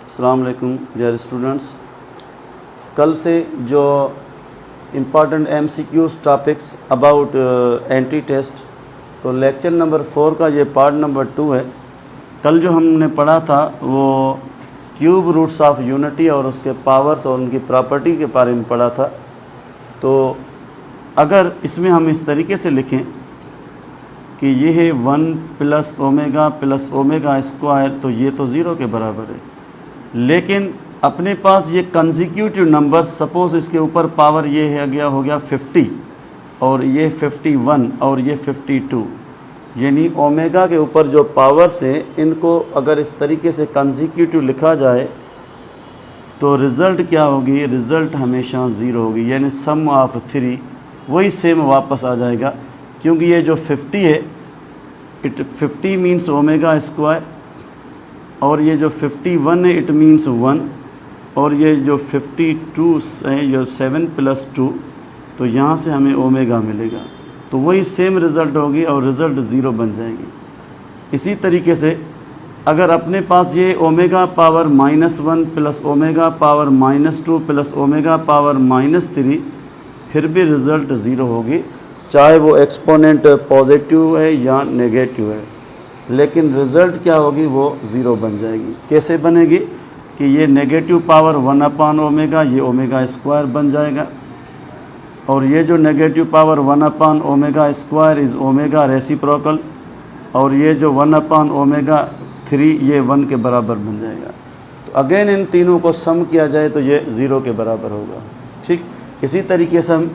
अस्सलाम वालेकुम dear students. कल से जो important MCQs topics about entry test, तो लेक्चर नंबर 4 का ये पार्ट नंबर 2 है। कल जो हमने पढ़ा था वो क्यूब रूट्स ऑफ यूनिटी और उसके पावर्स और उनकी प्रॉपर्टी के बारे में पढ़ा था। तो अगर इसमें हम इस तरीके से लिखें कि ये है 1 प्लस ओमेगा स्क्वायर, तो ये तो ज़ीरो के बराबर है। लेकिन अपने पास ये कंसेक्यूटिव नंबर, सपोज़ इसके ऊपर पावर ये है गया हो गया 50 और ये 51 और ये 52, यानी ओमेगा के ऊपर जो पावर्स हैं इनको अगर इस तरीके से कंसेक्यूटिव लिखा जाए तो रिज़ल्ट क्या होगी? रिज़ल्ट हमेशा ज़ीरो होगी, यानी सम ऑफ 3 वही सेम वापस आ जाएगा। क्योंकि ये जो 50 है, 50 मीन्स ओमेगा स्क्वायर, और ये जो 51 है इट मीन्स 1, और ये जो 52 है जो 7 + 2, तो यहाँ से हमें ओमेगा मिलेगा, तो वही सेम रिज़ल्ट होगी और रिज़ल्ट ज़ीरो बन जाएगी। इसी तरीके से अगर अपने पास ये omega power -1 plus omega power -2 plus omega power -3, फिर भी रिज़ल्ट ज़ीरो होगी, चाहे वो एक्सपोनेंट पॉजिटिव है या नेगेटिव है, लेकिन रिज़ल्ट क्या होगी? वो ज़ीरो बन जाएगी। कैसे बनेगी? कि ये नेगेटिव पावर 1/ओमेगा, ये ओमेगा स्क्वायर बन जाएगा, और ये जो नेगेटिव पावर 1/ओमेगा स्क्वायर इज़ ओमेगा रेसिप्रोकल, और ये जो 1/ओमेगा3 ये 1 के बराबर बन जाएगा। तो अगेन इन तीनों को सम किया जाए तो ये ज़ीरो के बराबर होगा। ठीक, इसी तरीके से हम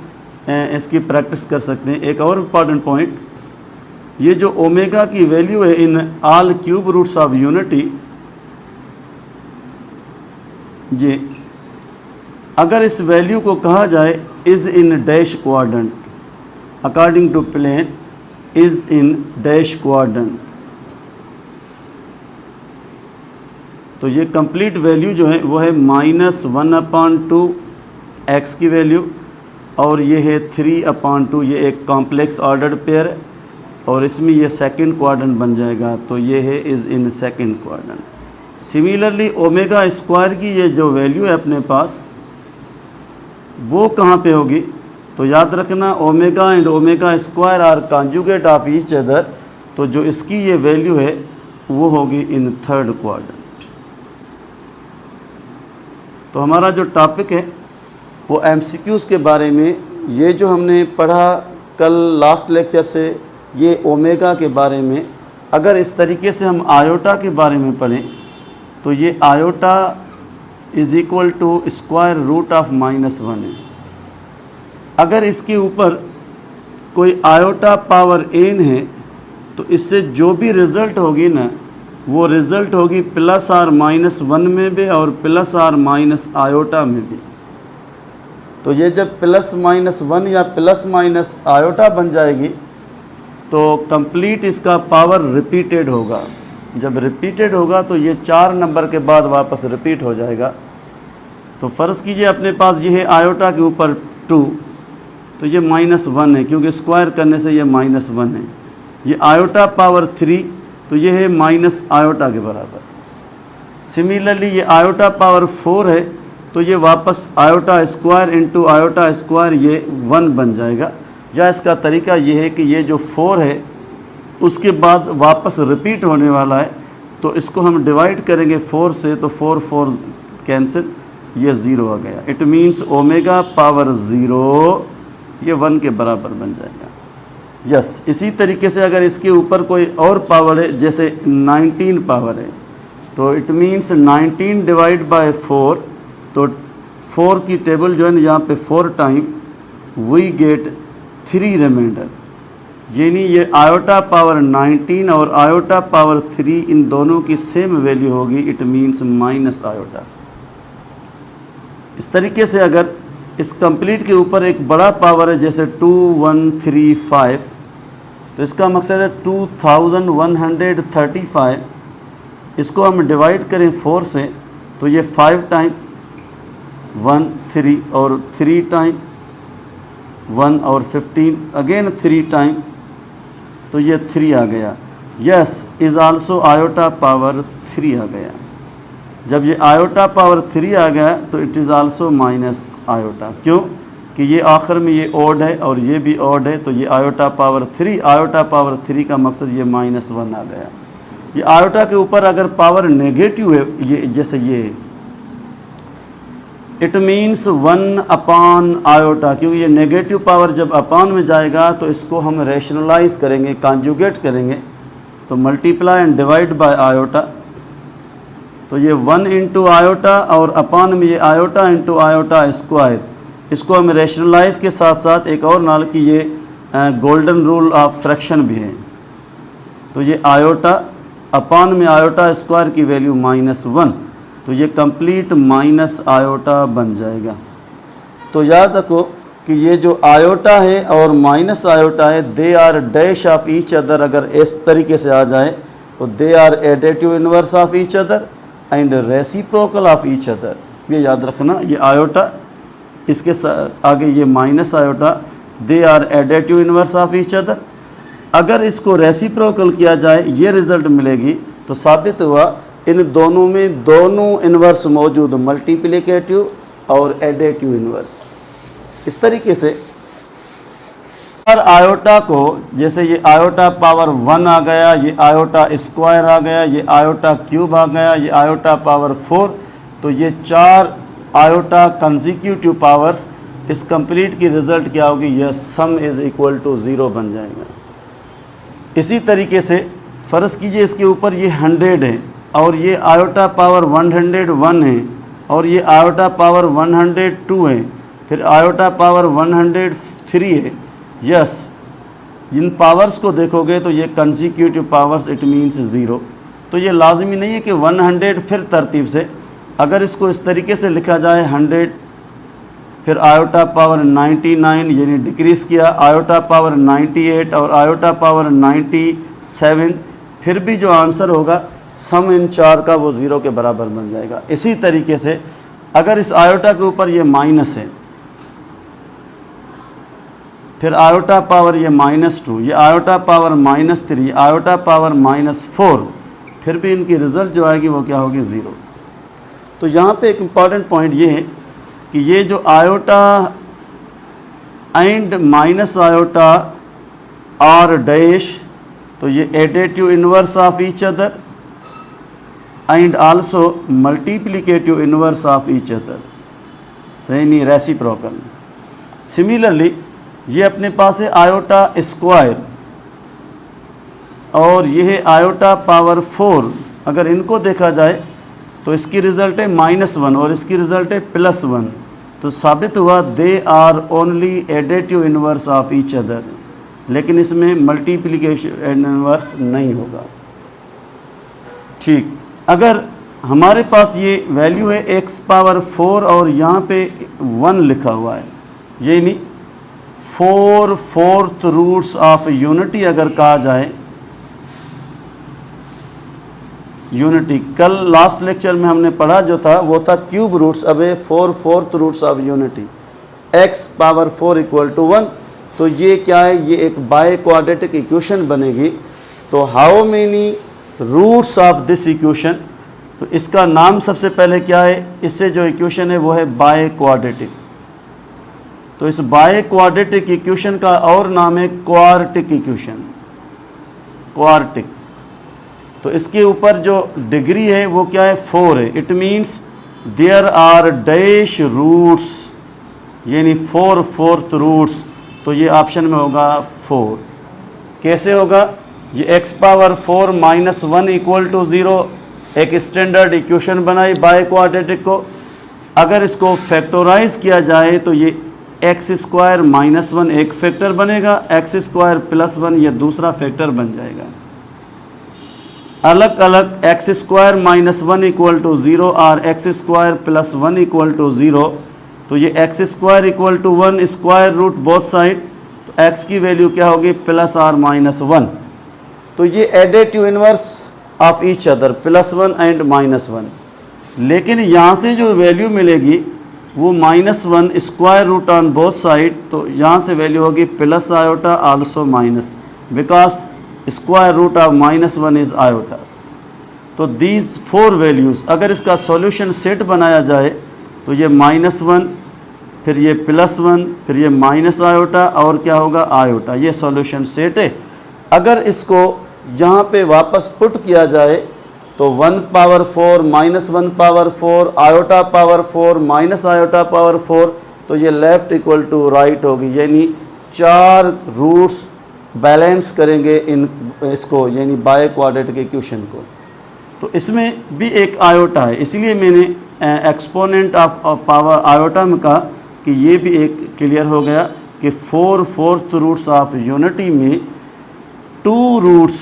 इसकी प्रैक्टिस कर सकते हैं। एक और इम्पॉर्टेंट पॉइंट, ये जो ओमेगा की वैल्यू है in all cube roots of unity, ये अगर इस वैल्यू को कहा जाए is in dash quadrant, according to plane is in dash quadrant, तो ये कंप्लीट वैल्यू जो है वो है -1/2 x की वैल्यू, और ये है 3/2, ये एक कॉम्प्लेक्स ऑर्डर्ड पेयर है, और इसमें ये सेकंड क्वाड्रेंट बन जाएगा, तो ये है is in second quadrant. Similarly omega square की ये जो वैल्यू है अपने पास, वो कहाँ पे होगी? तो याद रखना omega and omega square are conjugate of each other, तो जो इसकी ये वैल्यू है वो होगी इन थर्ड क्वाड्रेंट। तो हमारा जो टॉपिक है वो MCQs के बारे में, ये जो हमने पढ़ा कल लास्ट लेक्चर से, ये ओमेगा के बारे में। अगर इस तरीके से हम आयोटा के बारे में पढ़ें तो ये iota is equal to square root of -1 है। अगर इसके ऊपर कोई आयोटा पावर n है तो इससे जो भी रिज़ल्ट होगी ना, वो रिज़ल्ट होगी +r-1 में भी और +r- आयोटा में भी। तो ये जब +-1 या + आयोटा बन जाएगी तो कंप्लीट इसका पावर रिपीटेड होगा। जब रिपीटेड होगा तो ये 4 नंबर के बाद वापस रिपीट हो जाएगा। तो फ़र्ज़ कीजिए अपने पास ये है आयोटा के ऊपर 2, तो ये -1 है क्योंकि स्क्वायर करने से ये -1 है। ये आयोटा पावर 3, तो ये है माइनस आयोटा के बराबर। सिमिलरली ये आयोटा पावर 4 है, तो ये वापस iota square into iota square ये 1 बन जाएगा। या इसका तरीका ये है कि ये जो 4 है उसके बाद वापस रिपीट होने वाला है, तो इसको हम डिवाइड करेंगे 4 से, तो 4 कैंसिल, ये 0 आ गया। इट मीन्स ओमेगा पावर 0 ये 1 के बराबर बन जाएगा। यस, इसी तरीके से अगर इसके ऊपर कोई और पावर है, जैसे 19 पावर है, तो इट मीन्स 19 डिवाइड बाय 4, तो 4 की टेबल जो है ना यहाँ पे 4 टाइम, वी गेट 3 रिमाइंडर, यानी ये आयोटा पावर 19 और आयोटा पावर 3 इन दोनों की सेम वैल्यू होगी। It means minus iota. इस तरीके से अगर इस कंप्लीट के ऊपर एक बड़ा पावर है जैसे 2135, तो इसका मकसद है 2135, इसको हम डिवाइड करें 4 से, तो ये 5 टाइम 1 3 और 3 टाइम 1 और 15 अगेन 3 टाइम, तो ये 3 आ गया। Yes, is also iota power 3 आ गया। जब ये आयोटा पावर 3 आ गया तो it is also minus iota. क्यों कि ये आखिर में ये ओड है और ये भी ओड है, तो ये आयोटा पावर 3, आयोटा पावर 3 का मकसद ये -1 आ गया। ये आयोटा के ऊपर अगर पावर नेगेटिव है, ये जैसे ये, इट मीन्स 1 अपॉन आयोटा, क्योंकि ये नेगेटिव पावर जब अपॉन में जाएगा तो इसको हम रैशनलाइज करेंगे, कॉन्जुगेट करेंगे, तो multiply and divide by iota. तो ये 1 इंटू आयोटा और अपॉन में ये आयोटा इंटू आयोटा स्क्वायर, इसको हम रैशनलाइज के साथ साथ एक और नाल की ये गोल्डन रूल ऑफ फ्रैक्शन भी है। तो ये आयोटा अपॉन में आयोटा स्क्वायर की वैल्यू -1, तो ये कंप्लीट माइनस आयोटा बन जाएगा। तो याद रखो कि ये जो आयोटा है और माइनस आयोटा है, they are dash of each other. अगर इस तरीके से आ जाए तो they are additive inverse of each other and reciprocal of each other. ये याद रखना, ये आयोटा, इसके आगे ये minus iota, they are additive inverse of each other. अगर इसको रेसिप्रोकल किया जाए ये रिज़ल्ट मिलेगी, तो साबित हुआ इन दोनों में दोनों इन्वर्स मौजूद, मल्टीप्लिकेटिव और एडेटिव इन्वर्स। इस तरीके से हर आयोटा को, जैसे ये आयोटा पावर 1 आ गया, ये आयोटा स्क्वायर आ गया, ये आयोटा क्यूब आ गया, ये आयोटा पावर 4, तो ये 4 आयोटा कंसेक्यूटिव पावर्स, इस कंप्लीट की रिज़ल्ट क्या होगी, यह सम इज़ इक्वल टू 0 बन जाएगा। इसी तरीके से फ़र्ज़ कीजिए इसके ऊपर ये 100 है और ये आयोटा पावर 101 है और ये आयोटा पावर 102 है, फिर आयोटा पावर 103 है। यस, इन पावर्स को देखोगे तो ये कंसेक्यूटिव पावर्स, इट मीन्स 0। तो ये लाजमी नहीं है कि 100 फिर तरतीब से, अगर इसको इस तरीके से लिखा जाए 100 फिर आयोटा पावर 99 यानी डिक्रीज़ किया, आयोटा पावर 98 और आयोटा पावर 97, फिर भी जो आंसर होगा सम इन 4 का वो 0 के बराबर बन जाएगा। इसी तरीके से अगर इस आयोटा के ऊपर ये माइनस है, फिर आयोटा पावर ये -2, ये आयोटा पावर -3, आयोटा पावर -4, फिर भी इनकी रिज़ल्ट जो आएगी वो क्या होगी, 0। तो यहाँ पे एक इम्पॉर्टेंट पॉइंट ये है कि ये जो iota and minus iota are dash, तो ये additive inverse of each other and also multiplicative inverse of each other, यानी रेसिप्रोकल। सिमिलरली ये अपने पास है आयोटा स्क्वायर और ये है आयोटा पावर 4। अगर इनको देखा जाए तो इसकी रिज़ल्ट है -1 और इसकी रिज़ल्ट है +1, तो साबित हुआ they are only additive inverse of each other, लेकिन इसमें मल्टीप्लिकेशन इन्वर्स नहीं होगा। ठीक, अगर हमारे पास ये वैल्यू है x पावर 4 और यहाँ पे 1 लिखा हुआ है, ये नहीं 4/4 रूट्स ऑफ यूनिटी अगर कहा जाए, यूनिटी कल लास्ट लेक्चर में हमने पढ़ा जो था वो था क्यूब रूट्स, अब 4/4 roots of unity, x power 4 equal to 1। तो ये क्या है, ये एक बाय क्वाड्रेटिक इक्वेशन बनेगी। तो how many roots of this equation, तो इसका नाम सबसे पहले क्या है, इससे जो इक्वेशन है वो है बाय क्वाड्रेटिक। तो इस बाय क्वाड्रेटिक इक्वेशन का और नाम है क्वार्टिक इक्वेशन, क्वार्टिक। तो इसके ऊपर जो डिग्री है वो क्या है, 4 है। It means there are dash roots, यानी 4/4 रूट्स, तो ये ऑप्शन में होगा 4। कैसे होगा, ये x पावर 4 -1 इक्वल टू 0 एक स्टैंडर्ड इक्वेशन बनाई बाय क्वाड्रेटिक को। अगर इसको फैक्टराइज किया जाए तो ये x स्क्वायर -1 एक फैक्टर बनेगा, x स्क्वायर +1 ये दूसरा फैक्टर बन जाएगा। अलग अलग x स्क्वायर -1 इक्वल टू 0 और x स्क्वायर +1 इक्वल टू 0, तो ये x square equal to 1 square root both side, तो x की वैल्यू क्या होगी, +or -1। तो ये additive inverse of each other, +1 and -1। लेकिन यहाँ से जो वैल्यू मिलेगी वो -1 square root on both side, तो यहाँ से वैल्यू होगी plus iota also minus, because square root of -1 is iota. तो दीज 4 वैल्यूज़ अगर इसका सॉल्यूशन सेट बनाया जाए तो ये -1, फिर ये +1, फिर ये माइनस आयोटा और क्या होगा आयोटा, ये सॉल्यूशन सेट है। अगर इसको यहाँ पे वापस पुट किया जाए तो 1 power 4 -1 power 4 iota power 4 minus iota power 4, तो ये लेफ़्ट इक्वल टू राइट होगी, यानी 4 रूट्स बैलेंस करेंगे इसको, यानी बाय क्वाड्रेटिक इक्वेशन को। तो इसमें भी एक आयोटा है, इसलिए मैंने एक्सपोनेंट ऑफ पावर आयोटा में कहा कि ये भी एक क्लियर हो गया कि 4/4 रूट्स ऑफ यूनिटी में 2 roots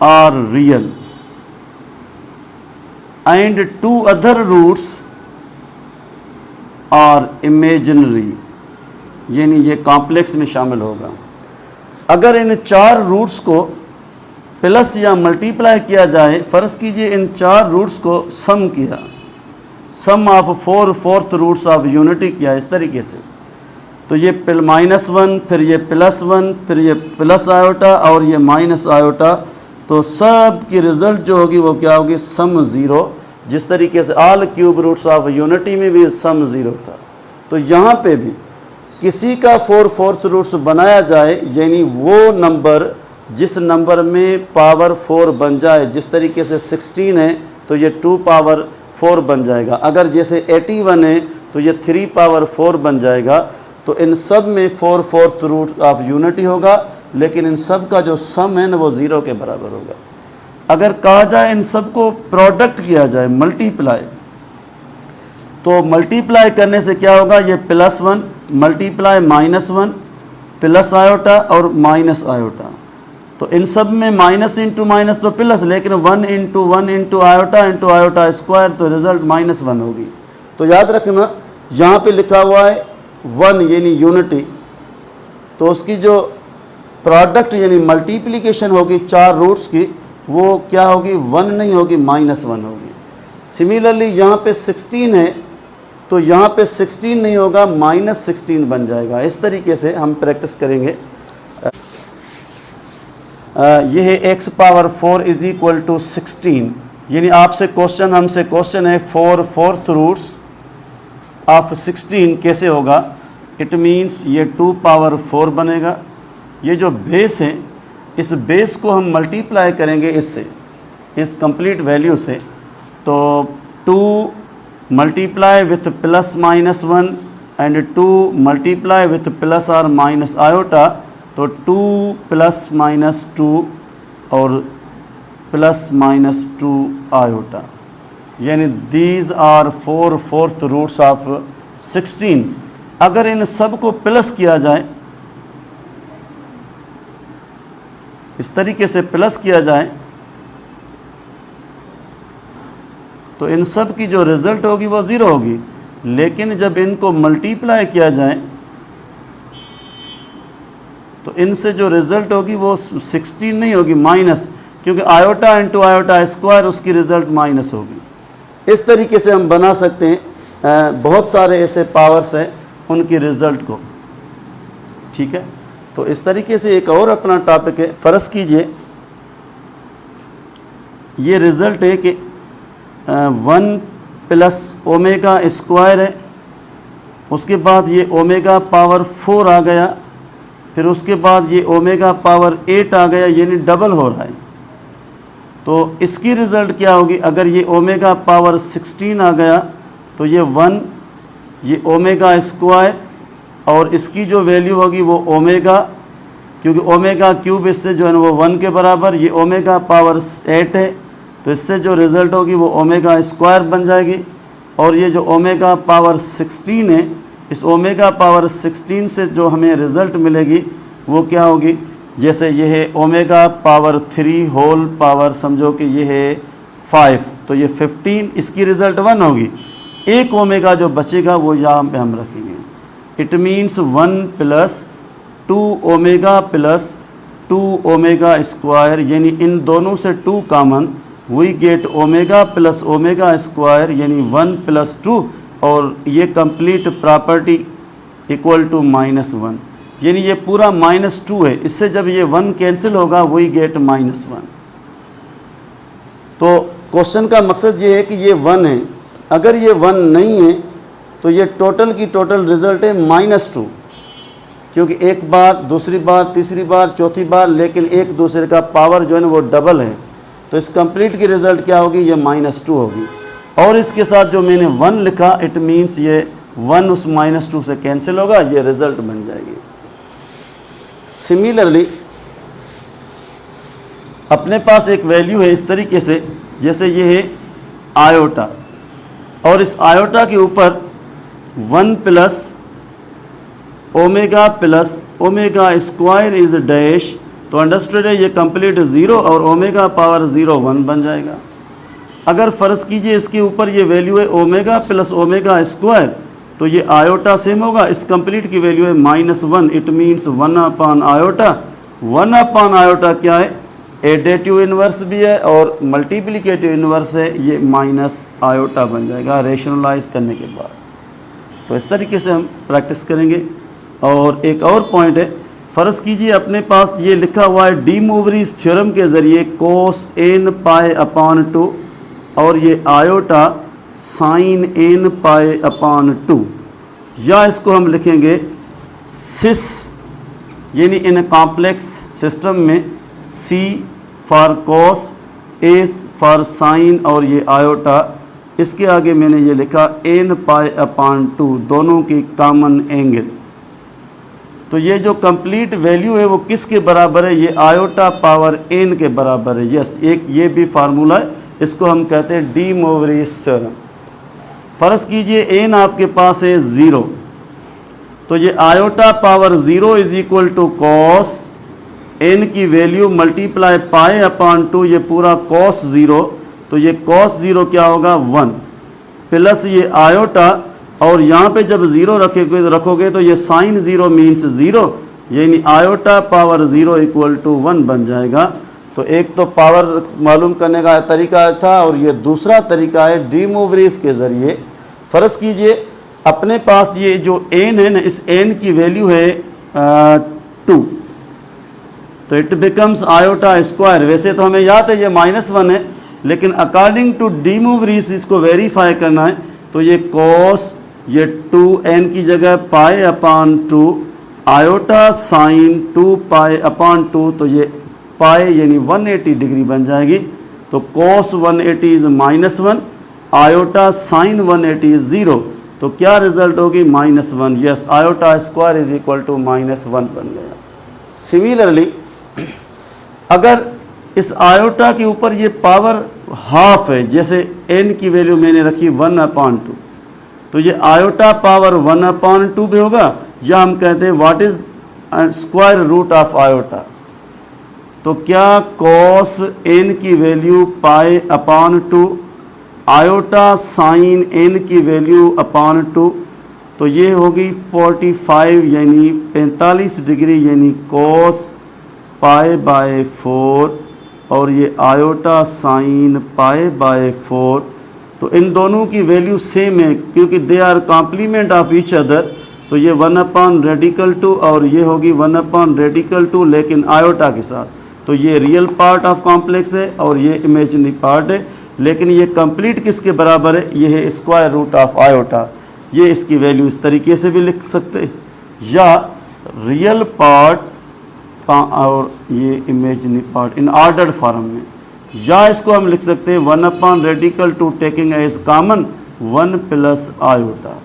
are real and 2 other roots are imaginary, यानी ये कॉम्प्लेक्स में शामिल होगा। अगर इन 4 रूट्स को प्लस या मल्टीप्लाई किया जाए, फ़र्ज़ कीजिए इन 4 रूट्स को सम किया, सम ऑफ 4/4 रूट्स ऑफ यूनिटी किया इस तरीके से, तो ये -1 फिर ये +1 फिर ये प्लस आयोटा और ये माइनस आयोटा, तो सब की रिज़ल्ट जो होगी वो क्या होगी सम 0। जिस तरीके से all cube roots of unity में भी सम 0 था, तो यहाँ पे भी किसी का 4/4 रूट्स बनाया जाए, यानी वो नंबर जिस नंबर में पावर 4 बन जाए, जिस तरीके से 16 है तो ये 2 पावर 4 बन जाएगा, अगर जैसे 81 है तो ये 3 पावर 4 बन जाएगा। तो इन सब में 4/4 रूट ऑफ यूनिटी होगा, लेकिन इन सब का जो सम है ना वो 0 के बराबर होगा। अगर कहा जाए इन सब को प्रोडक्ट किया जाए मल्टीप्लाई, तो मल्टीप्लाई करने से क्या होगा, ये +1 मल्टीप्लाई -1 प्लस आयोटा और माइनस आयोटा, तो इन सब में माइनस इंटू माइनस तो प्लस, लेकिन 1 इंटू 1 इंटू आयोटा स्क्वायर, तो रिजल्ट -1 होगी। तो याद रखना यहाँ पे लिखा हुआ है 1 यानी यूनिटी, तो उसकी जो प्रोडक्ट यानी मल्टीप्लिकेशन होगी 4 रूट्स की, वो क्या होगी 1 नहीं होगी -1 होगी। सिमिलरली यहाँ पे 16 है तो यहाँ पे 16 नहीं होगा -16 बन जाएगा। इस तरीके से हम प्रैक्टिस करेंगे। ये है x power 4 is equal to 16, यानी आपसे क्वेश्चन हमसे क्वेश्चन है 4/4 रूट्स ऑफ 16 कैसे होगा। इट मीन्स ये 2 पावर 4 बनेगा। ये जो बेस है इस बेस को हम मल्टीप्लाई करेंगे इससे, इस कंप्लीट वैल्यू से, तो 2 multiply with +-1 and 2 multiply with plus और माइनस आयोटा, तो 2 + -2 और +-2 आयोटा, यानी दीज आर 4/4 रूट्स ऑफ 16। अगर इन सब को प्लस किया जाए, इस तरीके से प्लस किया जाए, तो इन सब की जो रिज़ल्ट होगी वो 0 होगी। लेकिन जब इनको मल्टीप्लाई किया जाए तो इनसे जो रिज़ल्ट होगी वो 16 नहीं होगी माइनस, क्योंकि आयोटा इंटू आयोटा स्क्वायर उसकी रिज़ल्ट माइनस होगी। इस तरीके से हम बना सकते हैं बहुत सारे ऐसे पावर्स हैं उनकी रिज़ल्ट को, ठीक है। तो इस तरीके से एक और अपना टॉपिक है, फ़र्ज़ कीजिए ये रिज़ल्ट है कि 1 + ओमेगा स्क्वायर है, उसके बाद ये ओमेगा पावर 4 आ गया, फिर उसके बाद ये ओमेगा पावर 8 आ गया, यानी डबल हो रहा है। तो इसकी रिज़ल्ट क्या होगी, अगर ये ओमेगा पावर 16 आ गया तो ये 1, ये ओमेगा स्क्वायर, और इसकी जो वैल्यू होगी वो ओमेगा, क्योंकि ओमेगा क्यूब इससे जो है ना वो 1 के बराबर, ये ओमेगा पावर 8 है, तो इससे जो रिज़ल्ट होगी वो ओमेगा स्क्वायर बन जाएगी। और ये जो ओमेगा पावर 16 है, इस ओमेगा पावर 16 से जो हमें रिज़ल्ट मिलेगी वो क्या होगी, जैसे ये है ओमेगा पावर 3 होल पावर, समझो कि ये है 5, तो ये 15, इसकी रिज़ल्ट 1 होगी। एक ओमेगा जो बचेगा वो यहाँ पे हम रखेंगे। It means 1 + 2 omega + 2 omega square, यानी इन दोनों से 2 common, we get omega + omega square, यानी 1 + 2, और ये कंप्लीट प्रॉपर्टी इक्वल टू -1, यानी ये पूरा -2 है, इससे जब ये 1 कैंसिल होगा वही गेट -1। तो क्वेश्चन का मकसद ये है कि ये 1 है, अगर ये 1 नहीं है तो ये टोटल की टोटल रिज़ल्ट है -2, क्योंकि एक बार, दूसरी बार, तीसरी बार, चौथी बार, लेकिन एक दूसरे का पावर जो है ना वो डबल है, तो इस कंप्लीट की रिज़ल्ट क्या होगी, ये -2 होगी। और इसके साथ जो मैंने 1 लिखा, इट मीन्स ये 1 उस -2 से कैंसिल होगा, ये रिज़ल्ट बन जाएगी। सिमिलरली अपने पास एक वैल्यू है इस तरीके से, जैसे ये है आयोटा, और इस आयोटा के ऊपर 1 plus omega square is dash, तो अंडरस्टूड है ये कंप्लीट 0 और ओमेगा पावर 0 1 बन जाएगा। अगर फ़र्ज़ कीजिए इसके ऊपर ये वैल्यू है ओमेगा प्लस ओमेगा स्क्वायर, तो ये आयोटा सेम होगा, इस कंप्लीट की वैल्यू है -1, it means 1 upon iota. 1 upon iota क्या है, एडेटिव इन्वर्स भी है और मल्टीप्लिकेटिव इन्वर्स है, ये माइनस आयोटा बन जाएगा रेशनलाइज करने के बाद। तो इस तरीके से हम प्रैक्टिस करेंगे। और एक और पॉइंट है, फ़र्ज़ कीजिए अपने पास ये लिखा हुआ है डी मूवरीज थ्योरम के ज़रिए cos n पाई अपॉन 2 और ये आयोटा sin n पाई अपॉन 2, या इसको हम लिखेंगे सिस, यानी इन कॉम्प्लेक्स सिस्टम में C for cos, S for sin और ये आयोटा, इसके आगे मैंने ये लिखा n पाई अपॉन 2, दोनों की कॉमन एंगल। तो ये जो कंप्लीट वैल्यू है वो किसके बराबर है, ये आयोटा पावर n के बराबर है। यस, एक ये भी फार्मूला है, इसको हम कहते हैं डी मूवरीज थ्योरम। फ़र्ज़ कीजिए n आपके पास है 0, तो ये iota power 0 is equal to cos n की वैल्यू मल्टीप्लाई पाई अपॉन 2, ये पूरा cos 0, तो ये cos 0 क्या होगा 1 प्लस ये आयोटा, और यहाँ पे जब 0 रखोगे तो ये साइन 0 मीन्स 0, यानी आयोटा पावर 0 इक्वल टू 1 बन जाएगा। तो एक तो पावर मालूम करने का तरीका था और ये दूसरा तरीका है डी मूवरीज के ज़रिए। फ़र्ज़ कीजिए अपने पास ये जो n है ना, इस n की वैल्यू है 2, तो इट बिकम्स आयोटा स्क्वायर। वैसे तो हमें याद है ये -1 है, लेकिन अकॉर्डिंग टू डी मूवरीज इसको वेरीफाई करना है, तो ये cos, ये 2n की जगह पाई अपॉन 2, आयोटा साइन 2 पाई अपॉन 2, तो ये पाई यानी 180 डिग्री बन जाएगी। तो cos 180 is -1, iota sine 180 is 0, तो क्या रिजल्ट होगी -1। Yes, iota square is equal to -1 बन गया। सिमिलरली अगर इस आयोटा के ऊपर ये पावर हाफ है, जैसे n की वैल्यू मैंने रखी 1/2, तो ये आयोटा पावर 1/2 भी होगा, या हम कहते हैं what is square root of iota. तो क्या cos n की value pi upon 2, iota sine n की वैल्यू अपॉन 2, तो ये होगी 45 यानी 45 डिग्री, यानी cos पाई बाय 4, और ये आयोटा साइन पाई बाय 4। तो इन दोनों की वैल्यू सेम है क्योंकि they are complement of each other. तो ये 1/2 और ये होगी 1/2 लेकिन आयोटा के साथ। तो ये रियल पार्ट ऑफ कॉम्प्लेक्स है और ये इमेजिनरी पार्ट है, लेकिन ये कंप्लीट किसके बराबर है, ये है स्क्वायर रूट ऑफ आयोटा। ये इसकी वैल्यू इस तरीके से भी लिख सकते, या रियल पार्ट और ये imaginary part in ordered form में, या इसको हम लिख सकते हैं 1/2 taking as common 1 plus iota.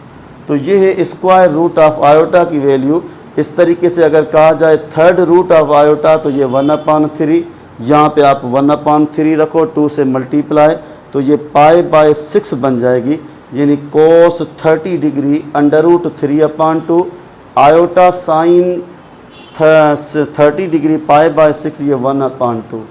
तो ये है स्क्वायर रूट ऑफ आयोटा की वैल्यू। इस तरीके से अगर कहा जाए थर्ड रूट ऑफ आयोटा, तो ये 1/3, यहाँ पे आप 1/3 रखो, 2 से मल्टीप्लाई, तो ये पाई बाय 6 बन जाएगी, यानी cos 30 degree √3/2, iota sine 30 degree pi by 6, ये 1/2।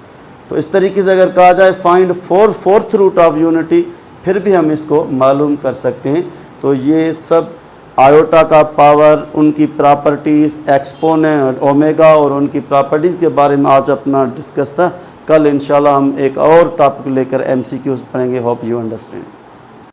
तो इस तरीके से अगर कहा जाए find fourth root of unity, फिर भी हम इसको मालूम कर सकते हैं। तो ये सब आयोटा का पावर, उनकी प्रॉपर्टीज़, एक्सपोनेंट, ओमेगा और उनकी प्रॉपर्टीज़ के बारे में आज अपना डिस्कस था। कल इंशाल्लाह हम एक और टॉपिक लेकर MCQs पढ़ेंगे। Hope you understand.